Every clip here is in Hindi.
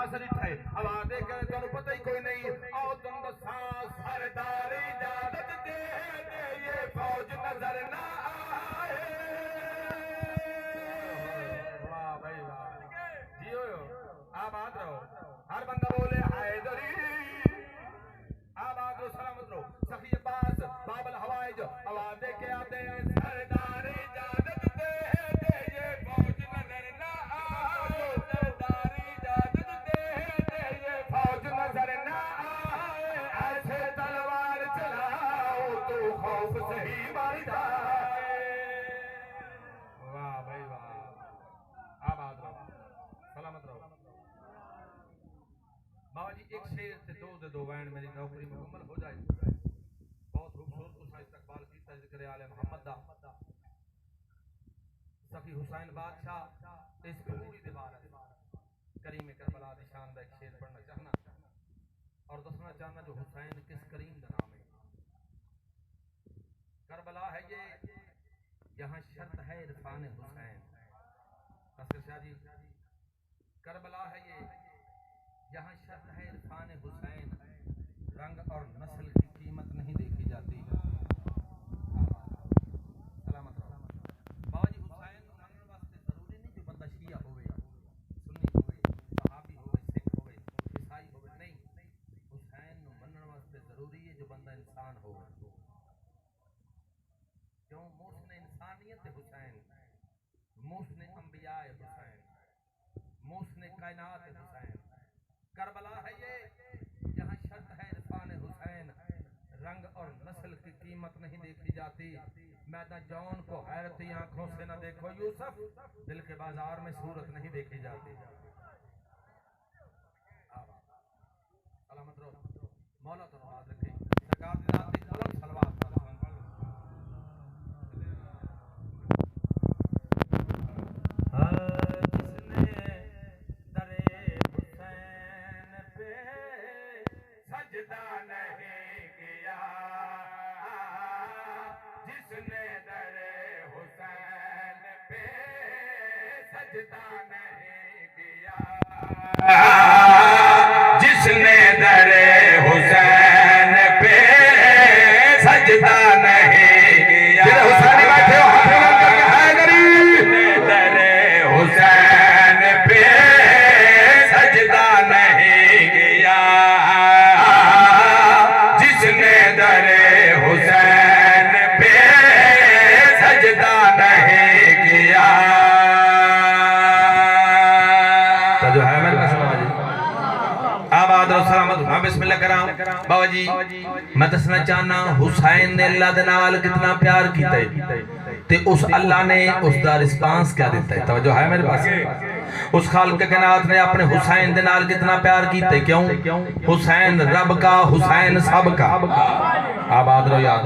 लिबास रिठे आवाज़े करे तो पता ही कोई नहीं और तुम दसा सरदारी इजाजत दे ये फौज नजर ना आए। वाह भाई वाह जियो आबाद रहो हर बंदा बोले हैदरी आबाद रहो सलामत रहो सखी अब्बास बाबल हवाइज आवाज़े के आते हैं सरदारी इजाजत दे ये फौज नजर ना आए। सरदारी इजाजत दे ये फौज नजर ना आए। ऐसे तलवार चलाओ तो खौफ सही मार जाए। वाह भाई वाह आबाद रहो सलामत रहो। बाबा जी एक शेर से दो वैन मेरी नौकरी मुकम्मल हो जाए। बहुत खूबसूरत उसका इस्तकबाल किया जिक्र आले मोहम्मद दा सफी हुसैन बादशाह इस पूरी दीवार करीम करबला दी शान दा एक शेर पढ़ना चाहना और दसना चाहना जो हुसैन किस करीम दा नाम है। करबला है ये यहाँ शर्त है इरफान हुसैन। असगर शाह जी करबला है ये यहाँ शर्त है इरफान हुसैन। रंग और नस्ल की कीमत नहीं देखी जाती। सलामत रहो बाबा जी हुसैन मानने वास्ते जरूरी नहीं जो बंदा शिया होवे सुन्नी होवे सहाबी होवे सिख होवे ईसाई होवे नहीं। हुसैन मानने वास्ते जरूरी है जो बंदा इंसान होवे। क्यों मोहसिन इंसानियत हुसैन मोहसिन अंबिया हुसैन मोहसिन कायनात हुसैन। करबला है ये यहाँ शर्त है इरफान हुसैन। रंग और नस्ल की कीमत नहीं देखी जाती। मैदा जौन को हैरती आंखों से न देखो यूसुफ दिल के बाजार में सूरत नहीं देखी जाती। सलामत रहो मौला तो नमाज रखे सरकार दी रात दी बुलंद सलवात सजदा नहीं किया जिसने दरे हुसैन पे सजदा नहीं किया जिसने दरे हुसैन पे सजदा नहीं किया। हुसैनी बैठे हो हाथ बुलंद करके हैदरी दरे हुसैन पे सजदा नहीं किया जिसने दरे हुसैन पे सजदा नहीं किया। तो जो है मेरे पास आबाद और सलामत हाँ बिस्मिल्लाह कराम। बाबा जी मैं दसना चाहना हुसैन ने अल्लाह दे नाल कितना प्यार कीता है ते उस अल्लाह ने उसका रिस्पांस क्या दिता है। तवज्जो है मेरे पास उस खालिक कायनात ने अपने हुसैन दे नाल कितना प्यार कीता। क्यों हुसैन रब का हुसैन सब का। आबाद रहो यार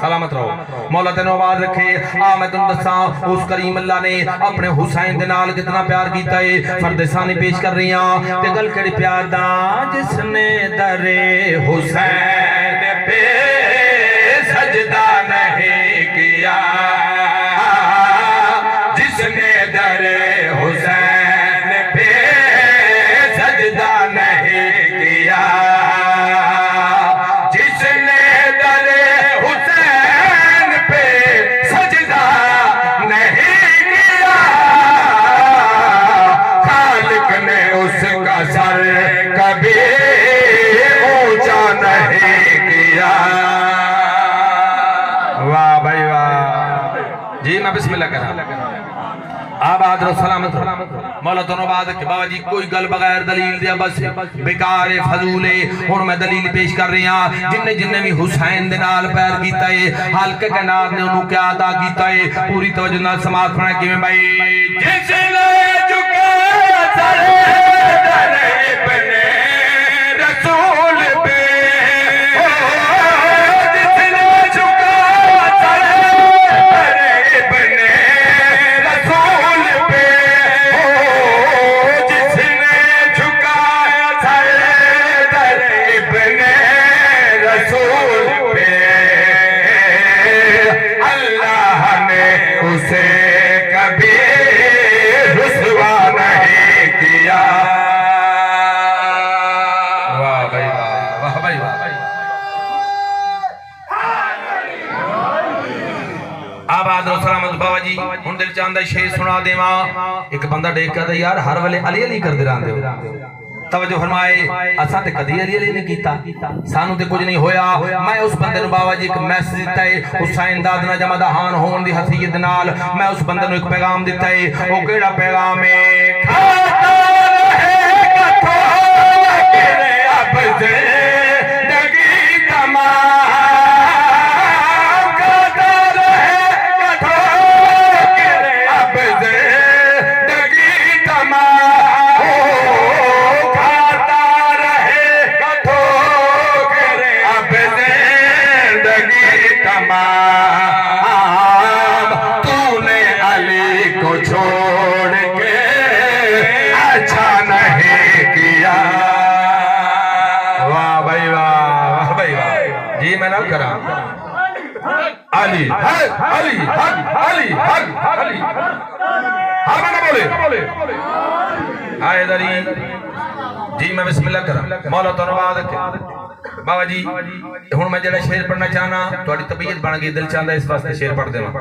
सलामत रहो मौला तेनों आबाद रखे। आ मैं तुम दसा उस करीम अल्लाह ने अपने हुसैन दे नाल कितना प्यार कीता है। फर्द सानी पेश कर रही हां ते गल केड़ी प्यार दा जिसने दरे हुसैन पे सजदा नहीं किया जिसने दरे हुसैन पे सजदा नहीं किया जिसने दरे हुसैन पे सजदा नहीं किया खालिक ने उसका सर कभी ऊंचा नहीं किया। वाह भाई वाह जी मैं बिस्मिल्लाह करा आबाद रहो सलामत मौला दोनों बात के बाबा जी कोई गल बगैर दलील दिया बस बेकार है फजूल है। हुण मैं दलील पेश कर रही हां जिन्ने जिन्ने भी हुसैन दे नाल प्यार कीता है हल्के कायनात ने उन्होंने क्या अदा कीता है पूरी तवज्जो नाल समाअत फरमाए किवें भाई जिसने झुका सर दरे इब्ने रसूल पे जिसने झुका सर दरे इब्ने रसूल पे जिसने झुकाया सर दरे इब्ने रसूल पे अल्लाह ने उसे कभी रुसवा नहीं किया। बाबा जी हुण दिल चाहंदा शेर सुना देवा। एक बंदा देख के यार हर वेले अली अली करदे रहंदे हो। तवज्जो फरमाए असा ते कदी अली अली नहीं कीता, सानू ते कुछ नहीं होया। मैं उस बंदे नु बाबा जी एक मैसेज दिता है हुसैन दादना जमादाहान होने दी हसीयत नाल। मैं उस बंदे नु एक पैगाम दिता है। ओ केड़ा पैगाम है? खाता रहेगा तो तेरे अब जिंदगी तमाम, खाता रहेगा तो तेरे अब जिंदगी तमाम, तूने अली को छोड़ के अच्छा नहीं किया। वाह भाई वाह, वाह भाई वाह जी। मैं ना करा अली हक अली हक अली हक अली हर बंदा बोले आए दरी जी। मैं बिस्मिल्लाह करा मौला धन्यवाद बाबा जी। हुण मैं जेड़ा शेर पढ़ना चाहना तुहाडी तबीयत बन गई, दिल चाहता इस वास्ते शेर पढ़ देवां।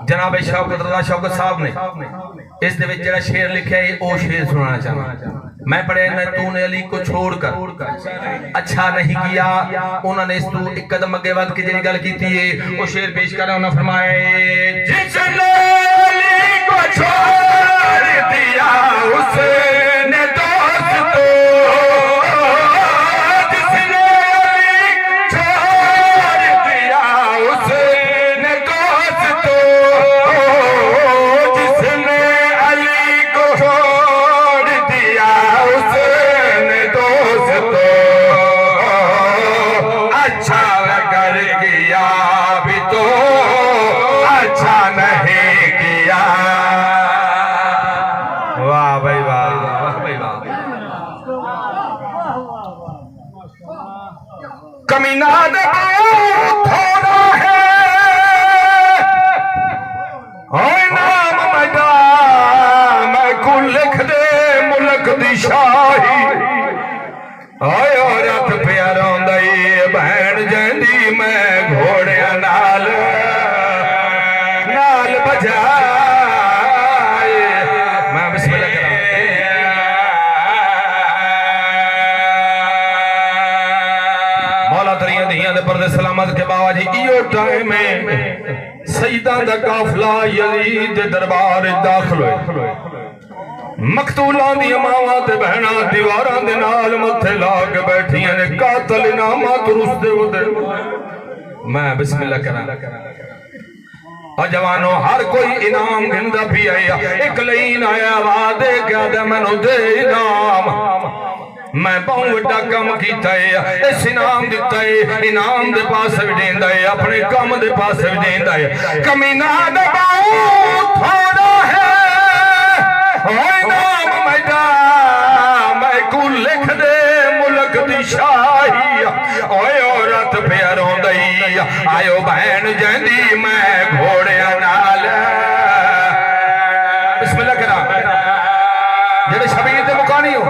जनाब शौकत रज़ा शौकत साहब ने इस दे विच जेड़ा शेर लिखिया है ओ शेर सुनाना चाहना। मैं पढ़िया ना तूने अली को छोड़कर अच्छा नहीं किया। उन्होंने इस तू एक कदम अगे वध के जेड़ी गल कीती है ओ शेर पेश कर। उन्होंने फरमाया जिसने अली को छोड़ दिया उसने दोस्त को, कमीना थोड़ा है नाम मजा मैं को लिख दे मुल्क दी शाही। आयो रथ पिया रोंदा बहन जंदी मैं घोड़िया नाल नाल बजा। मैं बिस्मिल्लाह करा पर्दे सलामत के बाबा जी। इो टाइम है सईदा दा काफिला यजीद दे दरबार दाखिल होए। मकतूलां दी मावां ते बहनां दीवारां दे नाल मथे ला के बैठियां ने कातल इनामा दुरुस्त दे। मैं बिस्मिल्लाह करा और जवानों हर कोई इनाम गिनदा भी आया। एक लाइन आया वादे क्या मैनू दे इनाम। मैं बहुत बड़ा कम किया है, इस इनाम दिता है, इनाम दे पास भी देंदा है, अपने काम दे पास भी देंदा है। कमीना दा बहुत थोड़ा है इनाम मैदा मैं को लिख दे मुल्क दी शाही। ओए औरत पे रोंदई आयो बहन जंदी मैं घोड़िया नाल। बिस्मिल्लाह करा जेड़े शबीर दे मुकानी हो।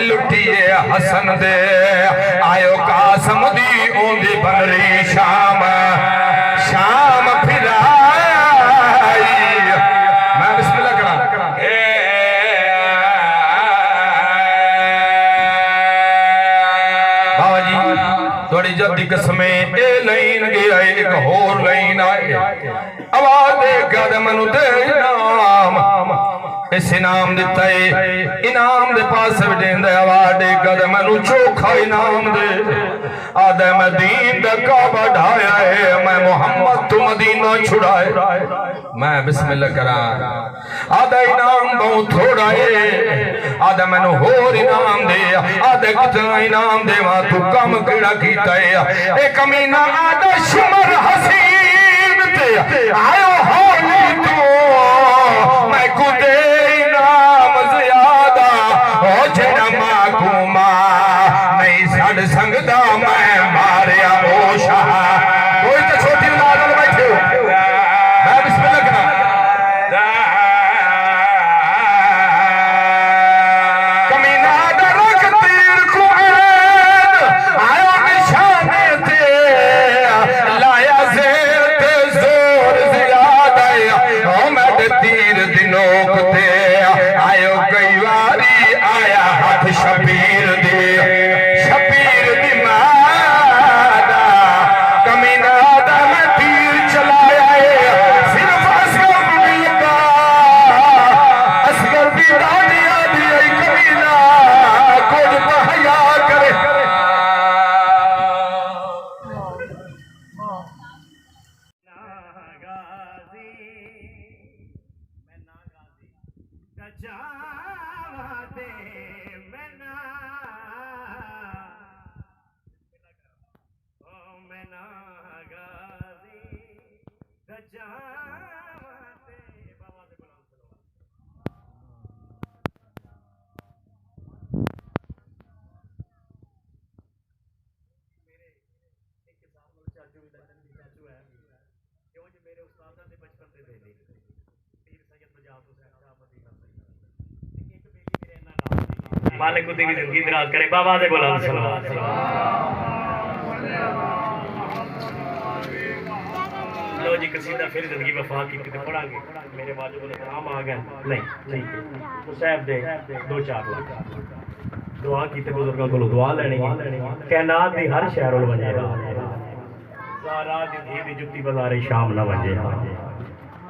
लुटिए हसन दे आयो कासम दी ओंदी बनरी शाम शाम फिराई। मैं बिस्मिल्लाह करा बाबा जी थोड़ी जल्दी कसमें ए लाइन गया एक होर लाइन आए आवाज दे कर मनु दे नाम। इस इनाम दिता है इनाम दे पास भी देंदा आवाज दे कर मैनू चोखा इनाम दे। आदे मैं दीन दा काबा ढाया है मैं मोहम्मद तू मदीना छुड़ाए। मैं बिस्मिल्लाह करा आदे इनाम बहुत थोड़ा है। आदे मैनू होर इनाम दे। आदे कितना इनाम देवा तू कम केड़ा कीता है। ए कमीना आदे शुमर हसीन ते आयो होली तू मैं को दे इनाम ज्यादा हो जेड़ा माकूमा नहीं सड़ संगदा मैं मारिया ओ शाह। कोई तो छोटी औलाद बैठे हो। मैं बिस्मिल्लाह करा मालिक को तेरी जिंदगी दराज करे। बाबा दे गुलाम सलावत। लो जी कसीदा फिर जिंदगी वफा की पढ़ांगे। मेरे वाजिब उल इकराम आ गए नहीं ठीक है तो साहब दे 2-4 लाख दुआ की बुजुर्गों को दुआ लेनी कैनात दी हर शहर उल वजे सारा दी धी जुत्ती बाजारे शाम ना वजे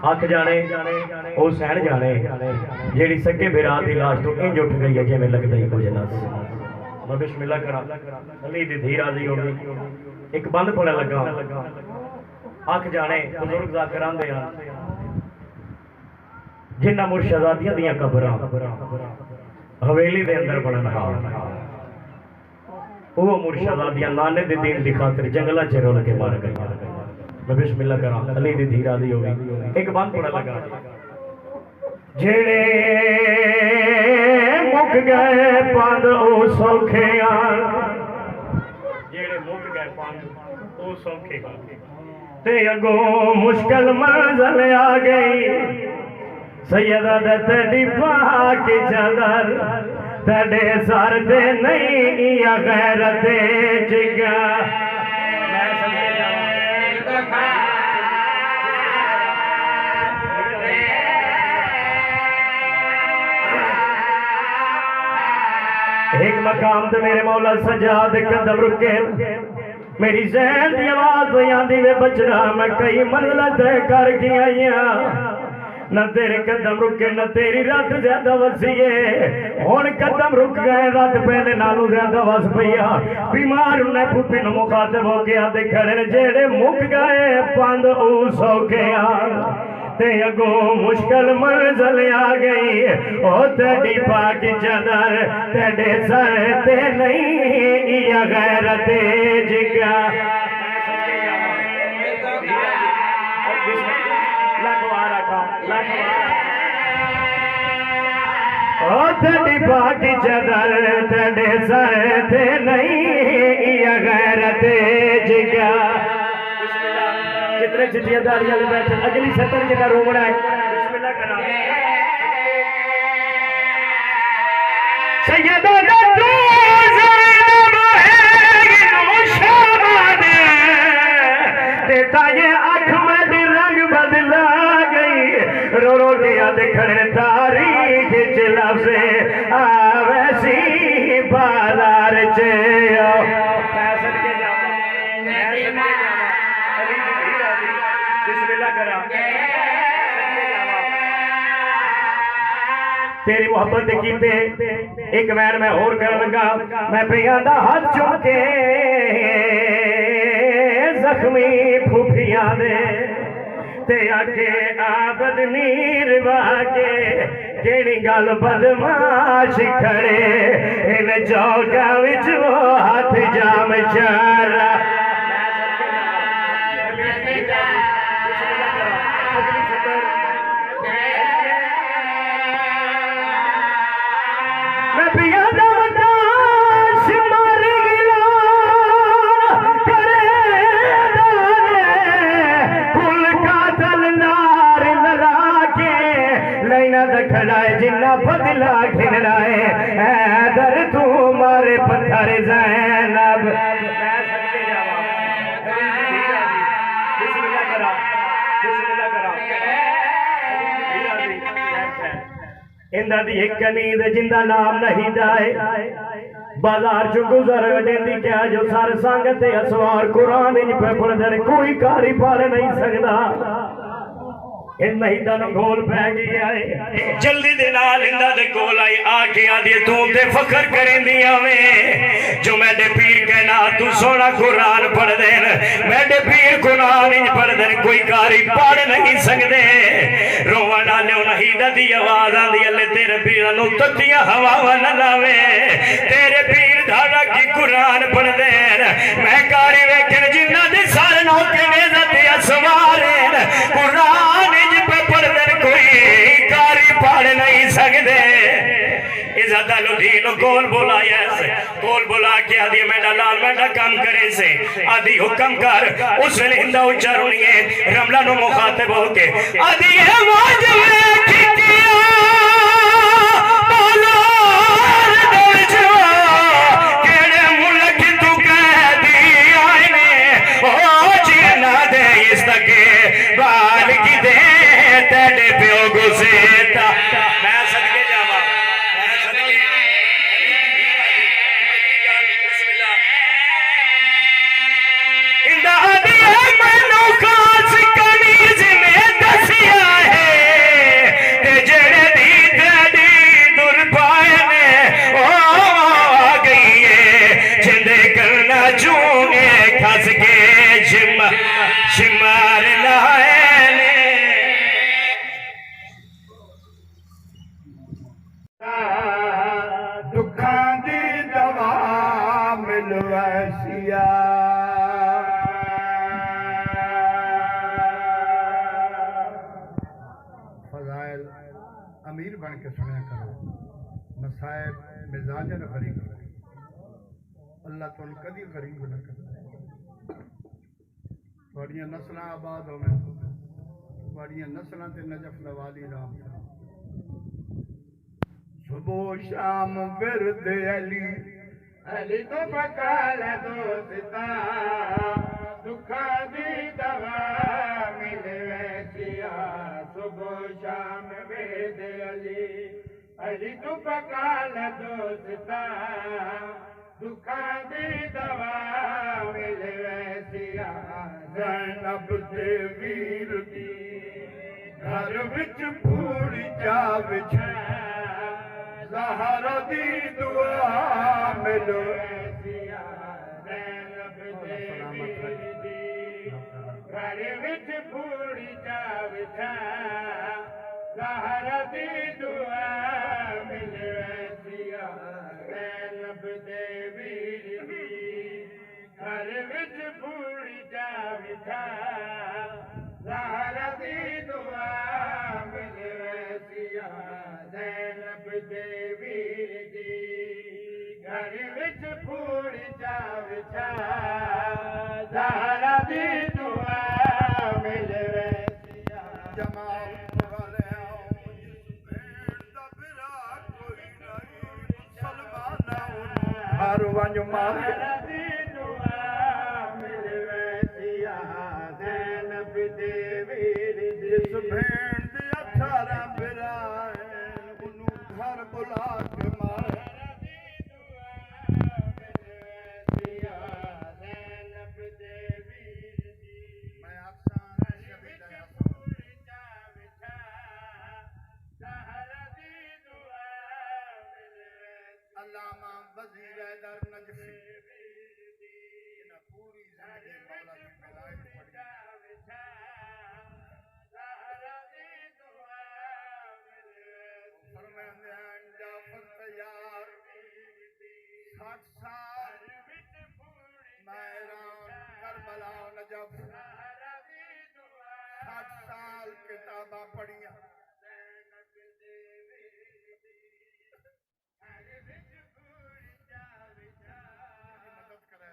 हथ जाने ओ सहन जाने जेड़ी सके बिरा दी लाश तो इंज उठ गई है जिवें लगदा ही कुछ ना मैं बिस्मिल्लाह करा अली दी धी राजी हो गई एक बंद पड़ा लगा अख जाने बुजुर्ग जाकर आंदे हैं जिन्ना मुर्शदादियां दियां कबरां हवेली दे अंदर बनन हाल वो मुर्शदादियां नाने दे दीन दी खातिर जंगला च रोल के मार गई मैं बिस्मिल्लाह करा अली दी धी राजी हो गई एक बंद पड़ा लगा जेड़े मुक गए पंद ओ सौखे जेड़े मुक गए पंद ओ सौखे ते अगो मुश्किल मंजिल आ गई सैयदा तेरी पाक चदर तेरे सर दे नहीं या गैरत जिगा एक मकाम ते मेरे मौला सजाद कदम रुके मेरी जहन की आवाज आंदी वे बचना मैं कई मंजिल तय कर गई न तेरे कदम रुके न तेरी रात ज्यादा वसीए हुण कदम रुक गए रात पहले नालों ज्यादा वस पईया बीमार उन्हें फूफी न मुखातब हो गया दे खड़े जेड़े मुक गए पंद ओ सौखे ते अगो मुश्किल मंजिल आ गई ओ तेरी पाक चदर तेरे सर ते नहीं या गैरत जिगा ओ तेरी पाक चदर तेरे सर ते नहीं या गैरत जिगा जितने जिम्मेदारी वाले बैठे अगली 70 जगह रोकना है बिस्मिल्लाह करा सैयदा देता ये आँख में रंग बदला गई रो रो दिया दिखने तारीख चिला से वैसी बाजार चे तेरी मोहब्बत की एक वैन मैं और कर लगा मैं पिया दा हाथ चुम के जख्मी फूफिया दे ते आके आबद नीर वाके केड़ी गल बदमाश खड़े इन चौका विच वो हाथ जाम चारा जिन्ना बदला खिलाए दर तू मारे पत्थर ज़ैनब इंदा दी एक नींद जिंदा नाम नहीं जाए बाजार चो गुजर देंदी क्या जो सार संगत असवार कुरान पे पढ़दे कोई कारी पढ़ नहीं सकता गोल पै गया जल्दी दे नाल इंदा दे गोल आई आके आदि तू ते फखर करेंदियां वे जो मेरे पीर कहना तू सोना कुरान पढ़ देन मेरे पीर कुरान ही पढ़ देन कोई कारी पढ़ नहीं सकदे रोवन आले नहीं दी आवाज आंदी अल्ले तेरे पीर नु तत्तियां हवावां न लावे तेरे पीर दादा की कुरान पढ़ देन मैं कारी वेखन जिन्ना दे सर नौके ने दते असवारे कुरान कोई कारी पढ़ नहीं सकते इस शहजादा लोधी नो कोल बुलाया से कोल बुला के आदि मेरा लाल मेरा काम करे से आदि हुक्म कर उस वेले हिंदा उच्चारणिए रमला नो मुखातिब होके आदि है वाज में खिचिया बोलो दोजो केड़े मुल्क तू कह दिया ने ओ जीना दे इस तके बाल की दे तेरे प्यो गुसेता मैं सदके जावा मैं सदके बिस्मिल्लाह इंदा दिया मनो खास कनीज में दसिया है ते जेड़े दी तेरी दुर पाए ने ओ आ गई है जिंदे करना चूने खस के शिमार लाए दुखां दी दवा मिलवैसिया फजाइल अमीर बन के सुना करो मसाइब मिजाजन गरीब अल्लाह तो कदी गरीब न करे थोड़ियां नस्लां आबाद होवे थोड़ियां नस्लां ते नजफ नवाली राम सुबह शाम विरद अली अली तो पका ले दोस्ता दुखा दी दवा मिले वैसिया सुबह शाम विरद अली तो पका ले दोस्ता दुखा दी दवा मिले वैसिया ज़ैनब दे वीर दी घर विच फूड़ी जा विछा ज़हरा दी दुआ मिलो ऐसिया ज़ैनब दे वीर दी घर विच फूड़ी जा विछा ज़हरा दी दुआ मिलो ऐसिया ज़ैनब दे वीर दी घर विच फूड़ी जा विछा ज़हरा दी दुआ मिलो ऐसिया ज़ैनब दे वीर दी घर विच फूड़ी जा विछा ज़हरा दी दुआ मिलो ऐसिया जमाल वाले आओ भेड़ दा बिरा कोई नहीं मुसलमान हर वंज मारे दी दुआ मिलो ऐसिया ज़ैनब दे वीर दी जिस भेड़ दे 18 बिरा उन्हों घर बुला के मारे मैं अल्लामा वजीर दर नजफी पूरी जिंदगी मौला की विलायत यार 60 साल मैरान करबला नजफ 60 साल किताबा पढ़िया मदद करे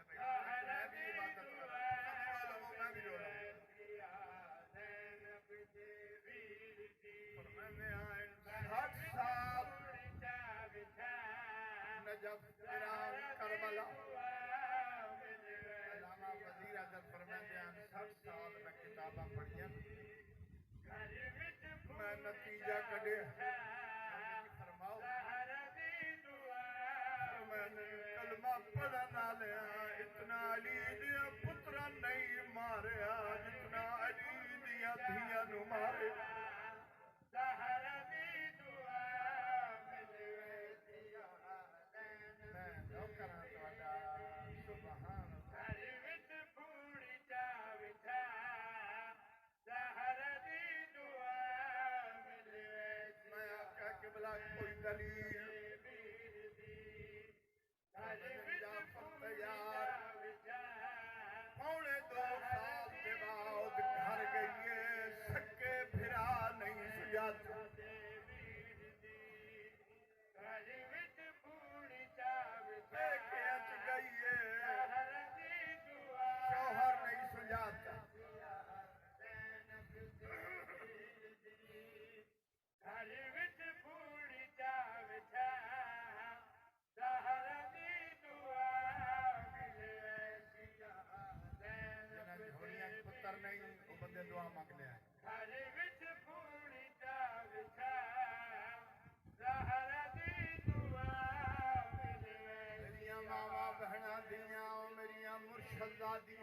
नजफ ईरान करबला अल्लामा वजीर आज़म फरमाते हैं 60 साल में किताबा पढ़िया मैं नतीजा कढ़े फरमाओ मैंने कलमा पढ़न वाले इतना अली दिया पुत्रा नहीं मारे जितना अली दिया धिया नु मारे कोई दलील पौने 2 साल के बाद घर गई सके फिरा नहीं सुजाता सजा दी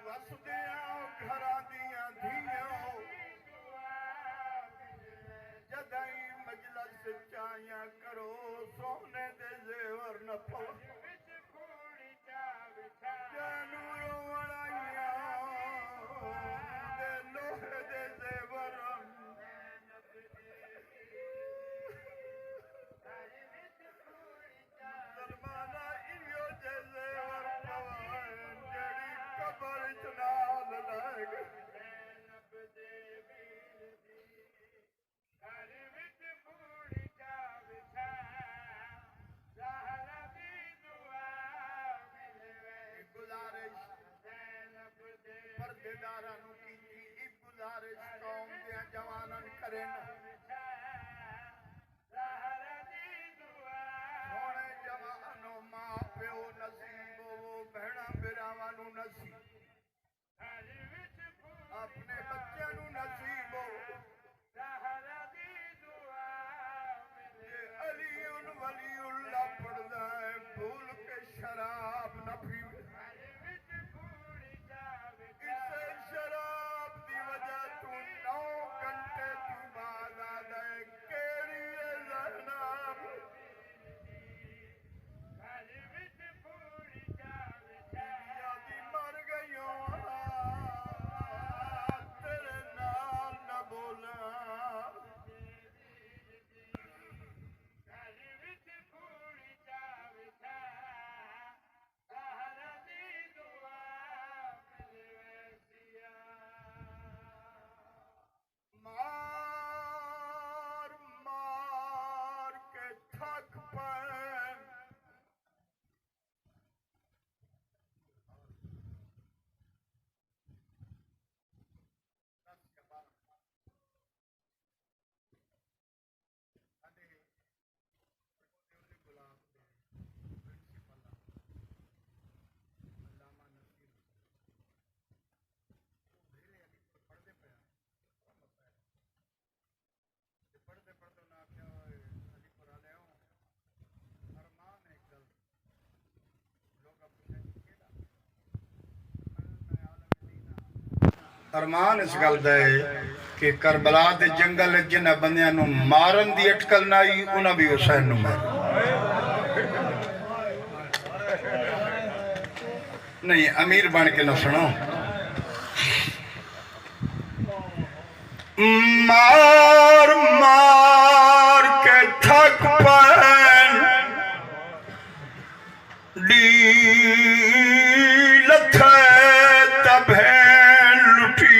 वसदियां घरां दियां धीओ जदाई मजलिस चाया करो सोने दे जेवर न पाओ जानू रोवण आइयां दे लोहे दे जेवर दरमाना इयो जे जेवर पवान जड़ी कबर च नाल लग पर्देदारां नूं कीती इक गुजारिश कौम दे जवानां करें सोने जवानो मां प्यो नसीब वो भैणा बिरावां नूं नसीब अपने बच्चों नूं नसीब हो ये अलीउल वलीउल्लाह पढ़दा है भूल के शराब न पीवे इसे शराब दी वजह तू 9 घंटे तू बाद आ गए केड़ी है जहनाब यादी मर गयो तेरे नाल न बोला मार मार के थक पाए पढ़ते पढ़ते ना क्या अलीपुर आ ले अरमान एक गल लोग अरमान इस गल दा है कि करबला दे जंगल जिन्हां बंदियां नूं मारन दी अटकल ना आई उन्हां भी हुसैन नूं मार नहीं अमीर बन के ना सुनो मार मार के थक पैन दी लथे तभैन लुटी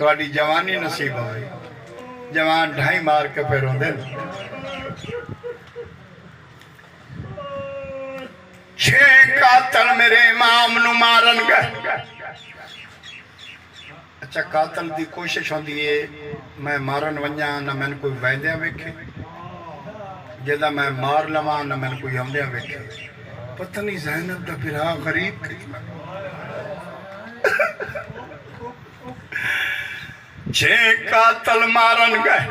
थोड़ी जवानी नसीब हो जवान ढाई मार के फिर रोंदे 6 कातल मेरे इमाम नूं मारन गए अच्छा कातल की कोशिश होती है मैं मारन वजा ना मैंने कोई वैद्या वेखे जदा मैं मार लवा ना मैंने कोई आंदिया वेखे पता नहीं ज़ैनब का फिर गरीब छे कातल मारन गए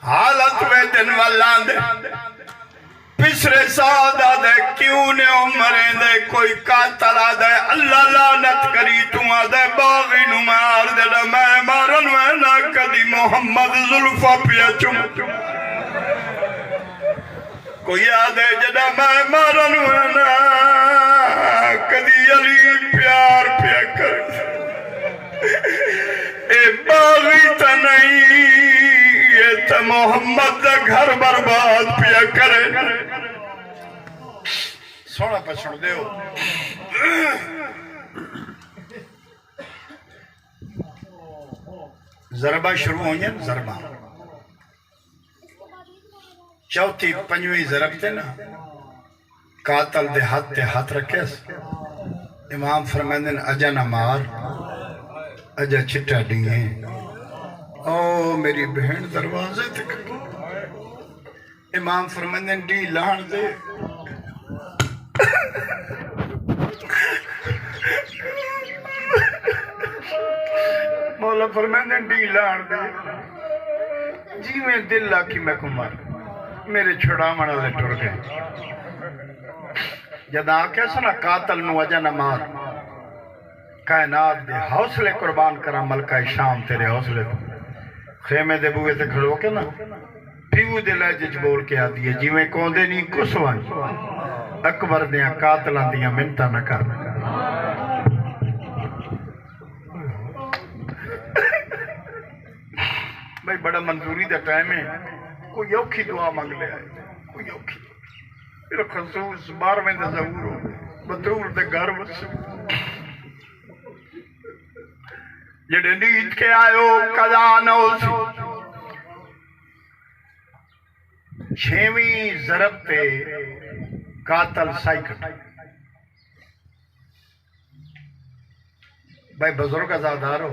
हालत वे दिन वाला पिछले सादा दे क्यों ने मरे दे कोई कातल आ दे अल्लाह लानत करी तू आ दे बागी नु मार दे मैं मारन में ना कदी मोहम्मद जुल्फा पिया चुम कोई आ दे जदा मैं मारन में ना कदी अली प्यार पिया कर ए बागी तो नहीं ये तो मोहम्मद का घर बर्बाद पिया करे सोना पछड़ दे जरबा शुरू हुई जरबा चौथी पंजवी जरब थे ना कातल दे हाथ रखे इमाम फरमांदे अजा ना मार अजा चिट्टा डी ओ मेरी बहन दरवाजे तक इमाम फरमांदे डी लाण दे मौला फरमांदे डी लाण दे जी मैं दिल आखी मैं को मार मेरे छुड़ावण वाले टुर गए। जद आख्या स ना कातल नू अजा न मार, कायनात दे हौसले कुर्बान करा मलका शाम तेरे हौसले तो। खेमे दे बूए ते खड़ो के ना पीऊ दे लहजे च बोल के आती है जिवें कोंदे नहीं कुसवन अकबर दियां कातलां दियां मिन्नतां न कर। भाई बड़ा मंजूरी दा टाइम है, कोई औखी दुआ मंग ले आए, कोई औखी फिर खसूस 12वें दा ज़हूर हो बतूल दे घर वस जेड़े नीत के आयो कदा न होसी। 6वीं ज़रब पे कातल साई कटा। भाई बुजुर्ग आजादार हो,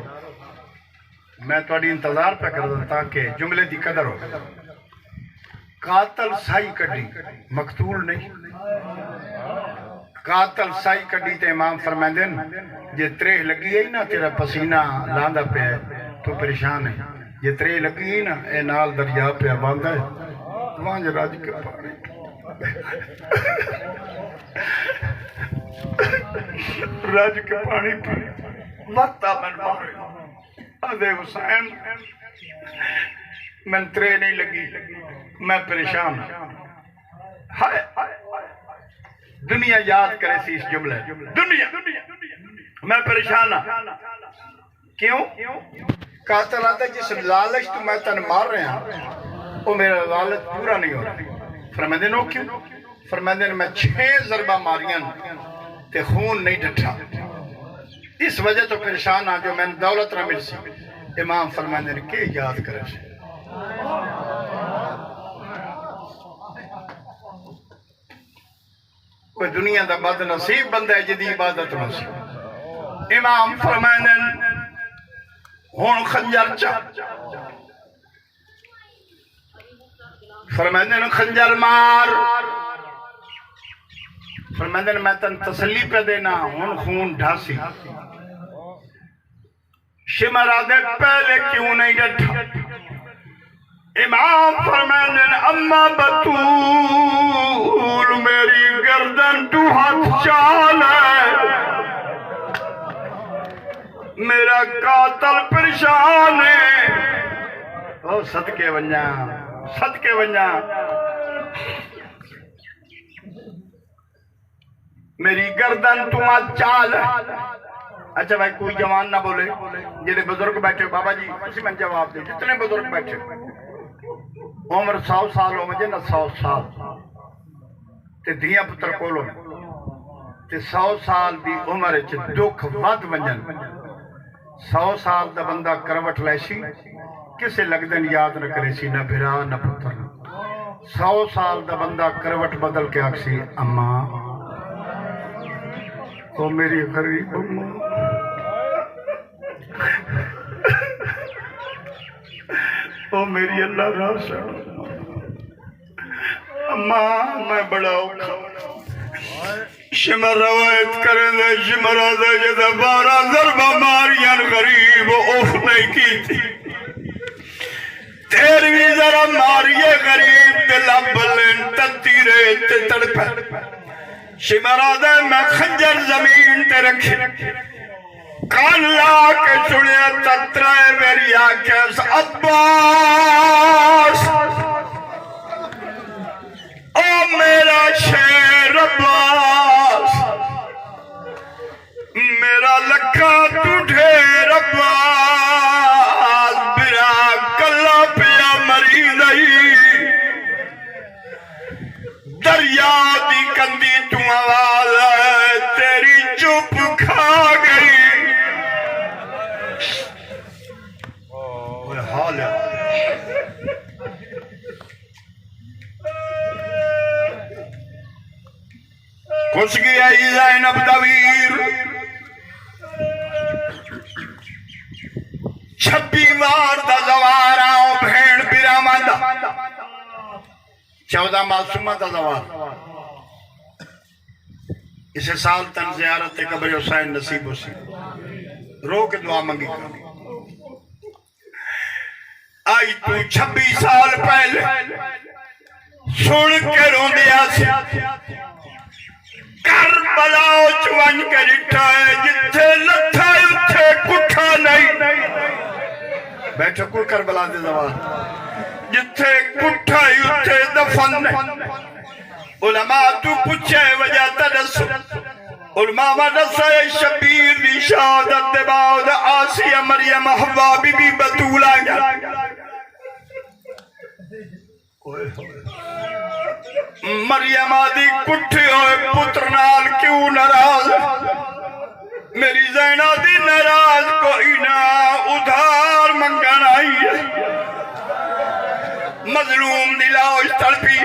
मैं थोड़ी इंतजार पे कर दूं ताकि जुमले की कदर हो। कातल साई कड़ी मकतूल नहीं, कातल साई कड़ी ते इमाम फरमांदे जे त्रेह लगी है ना तेरा पसीना लांदा पे तो परेशान है, जे त्रेह लगी है ना ए नाल दरिया पे बांधा है वांज राज के पानी राज के पानी पी मत्ता मन मारे अदे हुसैन मैं त्रेह नहीं लगी, मैं परेशान। हाय दुनिया याद करे सी इस जुमले, दुनिया मैं परेशान हाँ। क्यों? कातल आता जिस लालच तो मैं तन मार रहा वो मेरा लालच पूरा नहीं हो रहा। फरमाते नो क्यों? फरमाते मैं 6 ज़रबा मारियां ते खून नहीं डठा, इस वजह तो परेशान हाँ जो मैंने दौलत ना मिल सी। इमाम फरमाते के याद करे कोई दुनिया का बद नसीब बंदा है जिदी इबादत नसीब। इमाम फरमाते हुण खंजर चा फरमाते खंजर मार। फरमाते मैं तन तसल्ली पे देना हुण खून ढासी। शिमर आदे पहले क्यों नहीं डठा? इमाम फरमाते अम्मा बतूल मेरी गर्दन तू हाथ चाल है, मेरा कातल परेशान है। ओ सदके वन्या मेरी गर्दन तू हाथ चाल है। अच्छा भाई कोई जवान ना बोले, जेडे बुजुर्ग बैठे बाबा जी मैं जवाब दे, जितने बुजुर्ग बैठे उम्र 100 साल हो मुझे ना 100 साल ते धिया पुत्र कोलो ते 100 साल दी उम्र च दुख वध वंजन। 100 साल दा बंदा करवट लैसी किसे लगदन याद न करे सी, ना भिरा न पुत्र। 100 साल दा बंदा करवट बदल के आखसी अम्मा ओ मेरी गरीब अम्मा ओ मेरी अल्लाह राशा अम्मा मैं बड़ा औखा। शिमर रवायत करेंगे शिमर आदे जदा 12 ज़रबा मारियां गरीब ओफ नहीं की थी। 13वीं ज़रब मारिए गरीब ते लबलेन तती रेत ते तड़पे। शिमर आदे मैं खंजर जमीन ते रखे कान ला के सुने तत्रा मेरी आंखें अब्बास ओ मेरा शेर अब्बास मेरा लखा तू ढेर अब्बास बिरा कल्ला पिया मरी नहीं दरिया दी कंदी तू आवाज तेरी चुप खा गई। हाल है कुछ गया ज़ैनब दा वीर 26 बार दा ज़वारा भेड़ बिरामा दा 14 मासूमा दा ज़वार। इसे साल तन ज़ियारत कब्र हुसैन नसीब हुसी रो के दुआ मंगी आई तू 26 साल पहले सुन के रोंदिया सी करबला चवन के डिठा है जिथे लथा उथे कुठा नहीं बैठो कोई करबला दे जवान जिथे कुठा उथे दफन नहीं उलमा तू पूछे वजह तदस उलमा दसा शबीर दी शहादत दे बाद आसिया मरियम हवा बीबी बतूला मरियम आदि कुठे होए पुत्र नाल क्यों नाराज मेरी ज़ैना दी नाराज कोई ना उधार मंगन आई है मजलूम दिलाओ तड़पी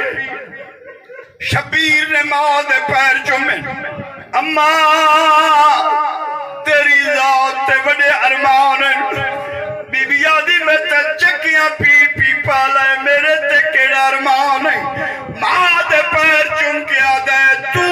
शबीर ने मां दे पैर चुमे अम्मा तेरी जात ते बड़े अरमान बीबी आदि मैं ते चक्कियां पी पी पाला मेरे ते केड़ा अरमान है मां दे पैर चुम के आदे तू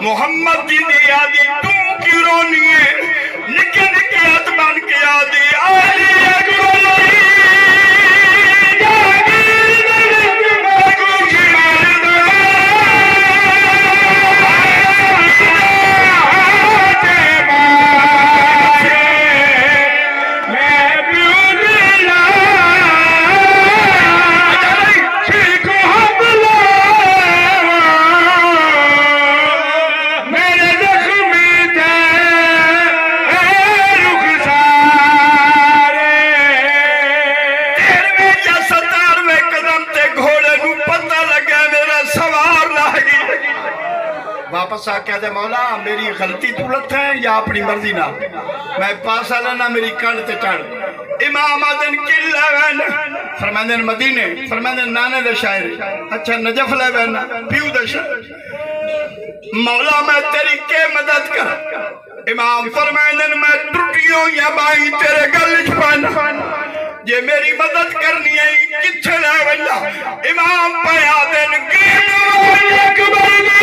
मोहम्मद जी ने आदि तू क्यों रोनी है निके निके हाथ बन के आदि वापस आके दे मौला मेरी गलती तुलत है या अपनी मर्जी ना मैं पास आला ना मेरी कंड ते चढ़ इमाम आदन किला वैन फरमांदे मदीने फरमांदे नाने दे शायर अच्छा नजफ ले वैन पीऊ दे मौला मैं तेरी के मदद कर इमाम फरमांदे मैं टुटियों या बाई तेरे गल च पाना जे मेरी मदद करनी है किथे ले वल्ला इमाम पया दिन के अकबर